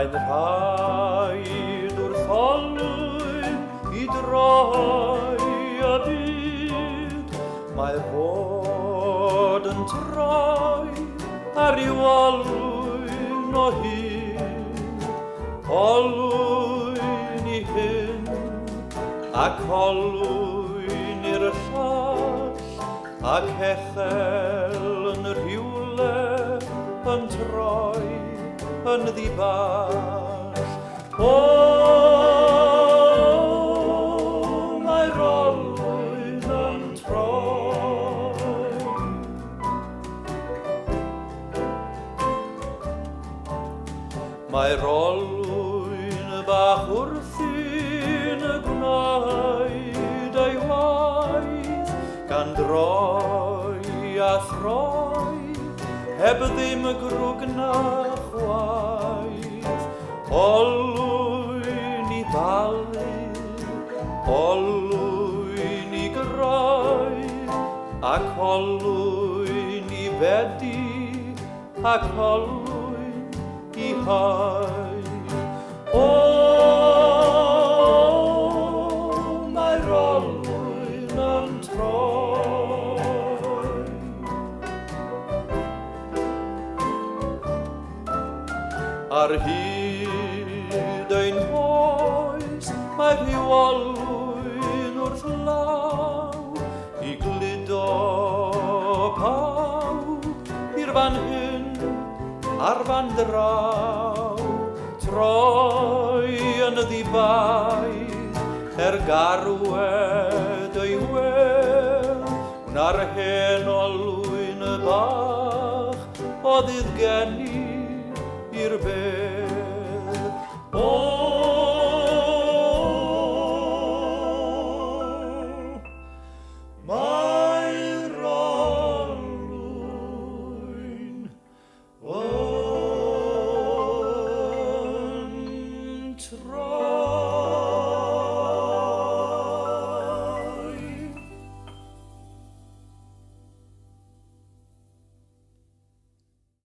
Mae'n rhaid wrth olwyn I droi a byd. Mae bod yn troi ar i'w olwyn o hyd. Olwyn I hyn ac olwyn i'r llall, ac echel yn rhywle yn troi yn ddiball. Mae'r olwyn yn troi. Mae'r olwyn bach wrthi'n gwneud ei waith, gan droi a throi, heb ddim grwg na chwaith. Olwyn I balu, olwyn I groi, ac olwyn I fedi, ac olwyn I hau. Mae'r olwyn yn troi. Ar hyd ein oes mae rhyw olwyn wrth law I gludo pawb i'r fan hyn a'r fan draw. Troi yn ddibaith garwed ei wel, na'r hen olwyn bach o ddydd geni i'r bell.